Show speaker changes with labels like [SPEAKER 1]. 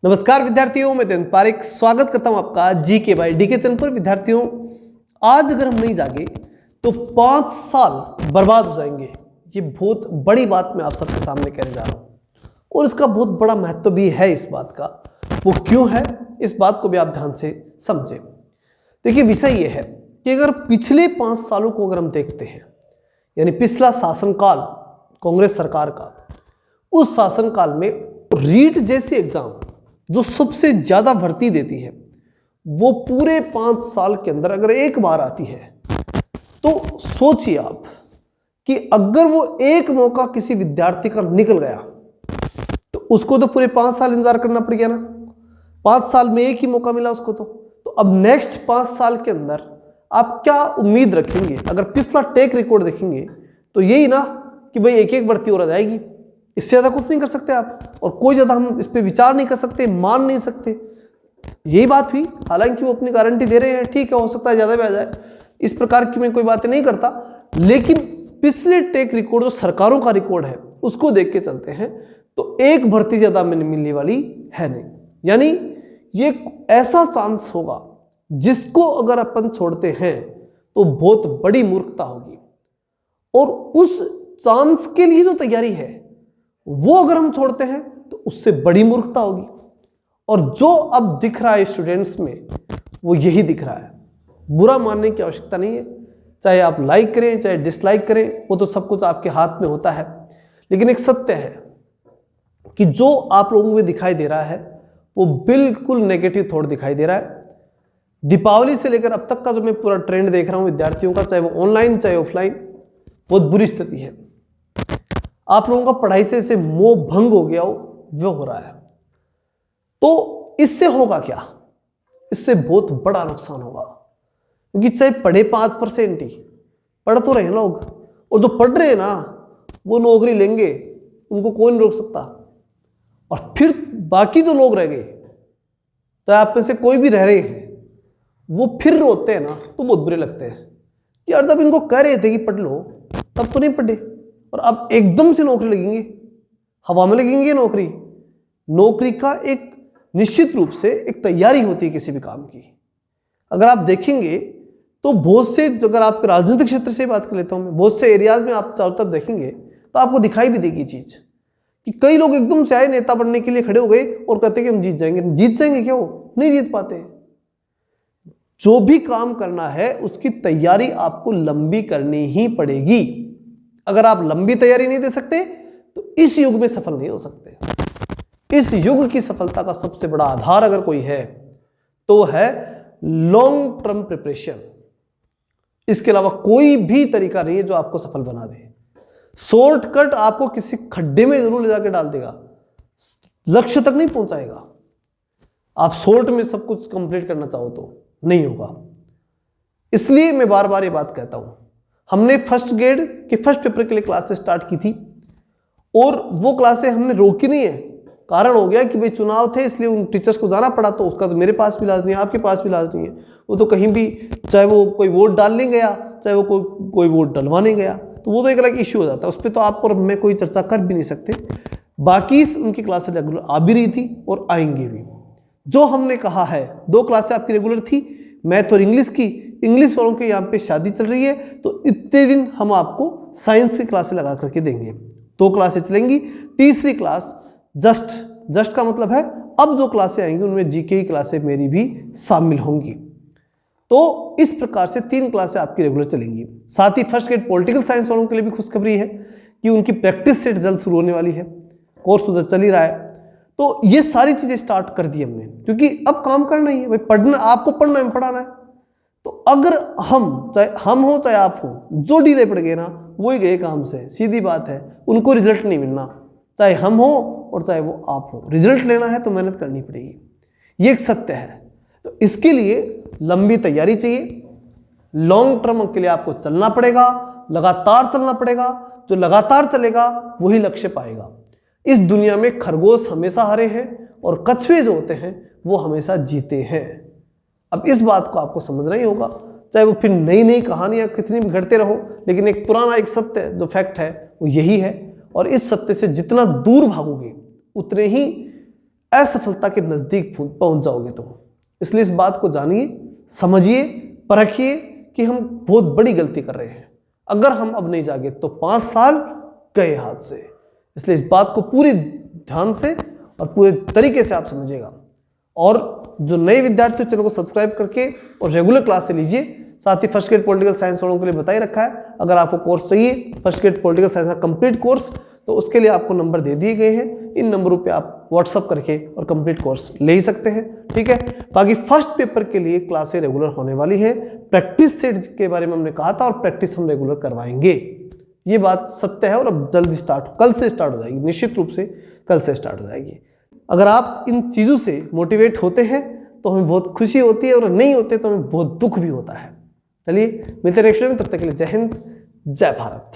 [SPEAKER 1] नमस्कार विद्यार्थियों, मैं देवेंद्र पारेख स्वागत करता हूं आपका जीके बाय डीके चैनल पर। विद्यार्थियों, आज अगर हम नहीं जागे तो 5 साल बर्बाद हो जाएंगे। ये बहुत बड़ी बात मैं आप सबके सामने कहने जा रहा हूं और इसका बहुत बड़ा महत्व भी है। इस बात का वो क्यों है, इस बात को भी आप ध्यान से समझें। देखिए, विषय ये है कि अगर पिछले 5 सालों को अगर हम देखते हैं, यानी पिछला शासनकाल कांग्रेस सरकार का, उस शासनकाल में रीट जैसी एग्जाम जो सबसे ज्यादा भर्ती देती है, वो पूरे 5 साल के अंदर अगर एक बार आती है तो सोचिए आप कि अगर वो एक मौका किसी विद्यार्थी का निकल गया तो उसको तो पूरे 5 साल इंतजार करना पड़ गया ना। 5 साल में एक ही मौका मिला उसको तो अब नेक्स्ट 5 साल के अंदर आप क्या उम्मीद रखेंगे? अगर पिछला टेक रिकॉर्ड देखेंगे तो यही ना कि भाई एक भर्ती और आ जाएगी, इससे ज्यादा कुछ नहीं कर सकते आप, और कोई ज्यादा हम इस पे विचार नहीं कर सकते, मान नहीं सकते। यही बात हुई। हालांकि वो अपनी गारंटी दे रहे हैं, ठीक है, हो सकता है ज्यादा भी आ जाए, इस प्रकार की मैं कोई बातें नहीं करता, लेकिन पिछले टेक रिकॉर्ड जो सरकारों का रिकॉर्ड है उसको देख के चलते हैं तो एक भर्ती ज्यादा में मिलने वाली है नहीं। यानी ये ऐसा चांस होगा जिसको अगर अपन छोड़ते हैं तो बहुत बड़ी मूर्खता होगी, और उस चांस के लिए जो तैयारी है वो अगर हम छोड़ते हैं तो उससे बड़ी मूर्खता होगी। और जो अब दिख रहा है स्टूडेंट्स में वो यही दिख रहा है। बुरा मानने की आवश्यकता नहीं है, चाहे आप लाइक करें चाहे डिसलाइक करें, वो तो सब कुछ आपके हाथ में होता है। लेकिन एक सत्य है कि जो आप लोगों में दिखाई दे रहा है वो बिल्कुल नेगेटिव थॉट दिखाई दे रहा है। दीपावली से लेकर अब तक का जो मैं पूरा ट्रेंड देख रहा हूं विद्यार्थियों का, चाहे वो ऑनलाइन चाहे ऑफलाइन, बहुत बुरी स्थिति है। आप लोगों का पढ़ाई से ऐसे मोह भंग हो गया वो हो रहा है। तो इससे होगा क्या? इससे बहुत बड़ा नुकसान होगा, क्योंकि चाहे पढ़े 5% ही, पढ़ तो रहे लोग, और जो पढ़ रहे हैं ना वो नौकरी लेंगे, उनको कोई नहीं रोक सकता। और फिर बाकी जो लोग रह गए, चाहे आप में से कोई भी रह रहे हैं, वो फिर रोते हैं ना तो बहुत बुरे लगते हैं। यार जब इनको कह रहे थे कि पढ़ लो तब तो नहीं पढ़े, और अब एकदम से नौकरी लगेंगे, हवा में लगेंगे नौकरी। नौकरी का एक निश्चित रूप से एक तैयारी होती है किसी भी काम की। अगर आप देखेंगे तो बहुत से, अगर आप राजनीतिक क्षेत्र से बात कर लेता हूं मैं, बहुत से एरियाज में आप चारों तरफ देखेंगे तो आपको दिखाई भी देगी चीज कि कई लोग एकदम से आए, नेता बनने के लिए खड़े हो गए और कहते कि हम जीत जाएंगे। जीत जाएंगे क्यों? नहीं जीत पाते। जो भी काम करना है उसकी तैयारी आपको लंबी करनी ही पड़ेगी। अगर आप लंबी तैयारी नहीं दे सकते तो इस युग में सफल नहीं हो सकते। इस युग की सफलता का सबसे बड़ा आधार अगर कोई है तो है लॉन्ग टर्म प्रिपरेशन। इसके अलावा कोई भी तरीका नहीं है जो आपको सफल बना दे। शॉर्टकट आपको किसी खड्डे में जरूर ले जाकर डाल देगा, लक्ष्य तक नहीं पहुंचाएगा। आप शॉर्ट में सब कुछ कंप्लीट करना चाहो तो नहीं होगा। इसलिए मैं बार बार ये बात कहता हूं, हमने फर्स्ट ग्रेड के फर्स्ट पेपर के लिए क्लासेस स्टार्ट की थी, और वो क्लासें हमने रोकी नहीं है। कारण हो गया कि भाई चुनाव थे इसलिए उन टीचर्स को जाना पड़ा, तो उसका तो मेरे पास भी इलाज नहीं है, आपके पास भी इलाज नहीं है। वो तो कहीं भी, चाहे वो कोई वोट डालने गया चाहे वो कोई वोट डलवाने गया, तो वो तो एक अलग इश्यू हो जाता है, उस पर तो आप और मैं कोई चर्चा कर भी नहीं सकते। बाकी उनकी क्लासें रेगुलर आ भी रही थी और आएंगे भी। जो हमने कहा है 2 क्लासें आपकी रेगुलर थी, मैथ और इंग्लिश की। इंग्लिश वालों के यहाँ पे शादी चल रही है तो इतने दिन हम आपको साइंस की क्लासें लगा करके देंगे। 2 क्लासें चलेंगी, तीसरी क्लास जस्ट का मतलब है अब जो क्लासें आएंगी उनमें जीके की क्लासें मेरी भी शामिल होंगी। तो इस प्रकार से 3 क्लासें आपकी रेगुलर चलेंगी। साथ ही फर्स्ट ग्रेड पॉलिटिकल साइंस वालों के लिए भी खुशखबरी है कि उनकी प्रैक्टिस सेट जल्द शुरू होने वाली है, कोर्स उधर चल ही रहा है। तो ये सारी चीजें स्टार्ट कर दी हमने, क्योंकि अब काम करना ही है भाई, पढ़ना, आपको पढ़ना है, पढ़ाना है। तो अगर हम, चाहे हम हो चाहे आप हो, जो डीले पड़ गए ना वो ही गए काम से, सीधी बात है। उनको रिजल्ट नहीं मिलना, चाहे हम हो और चाहे वो आप हो। रिजल्ट लेना है तो मेहनत करनी पड़ेगी, ये एक सत्य है। तो इसके लिए लंबी तैयारी चाहिए, लॉन्ग टर्म के लिए आपको चलना पड़ेगा, लगातार चलना पड़ेगा। जो लगातार चलेगा वही लक्ष्य पाएगा। इस दुनिया में खरगोश हमेशा हारे हैं और कछुए जो होते हैं वो हमेशा जीते हैं। अब इस बात को आपको समझना ही होगा, चाहे वो फिर नई नई कहानियां कितनी भी घड़ते रहो, लेकिन एक पुराना एक सत्य जो फैक्ट है वो यही है। और इस सत्य से जितना दूर भागोगे उतने ही असफलता के नज़दीक पहुंच जाओगे तुम। इसलिए इस बात को जानिए, समझिए, परखिए कि हम बहुत बड़ी गलती कर रहे हैं। अगर हम अब नहीं जागे तो 5 साल गए हाथ से। इसलिए इस बात को पूरी ध्यान से और पूरे तरीके से आप समझिएगा। और जो नए विद्यार्थी चैनल को सब्सक्राइब करके और रेगुलर क्लास से लीजिए। साथ ही फर्स्ट ग्रेड पॉलिटिकल साइंस वालों के लिए बता ही रखा है, अगर आपको कोर्स चाहिए फर्स्ट ग्रेड पॉलिटिकल साइंस का कंप्लीट कोर्स, तो उसके लिए आपको नंबर दे दिए गए हैं। इन नंबरों पे आप व्हाट्सअप करके और कंप्लीट कोर्स ले ही सकते हैं, ठीक है। बाकी फर्स्ट पेपर के लिए क्लासें रेगुलर होने वाली है। प्रैक्टिस सेट के बारे में हमने कहा था और प्रैक्टिस हम रेगुलर करवाएंगे, ये बात सत्य है। और अब जल्दी कल से स्टार्ट हो जाएगी, निश्चित रूप से कल से स्टार्ट हो जाएगी। अगर आप इन चीज़ों से मोटिवेट होते हैं तो हमें बहुत खुशी होती है, और नहीं होते तो हमें बहुत दुख भी होता है। चलिए मिलते हैं नेक्स्ट वीडियो में, तब तक के लिए जय हिंद, जय भारत।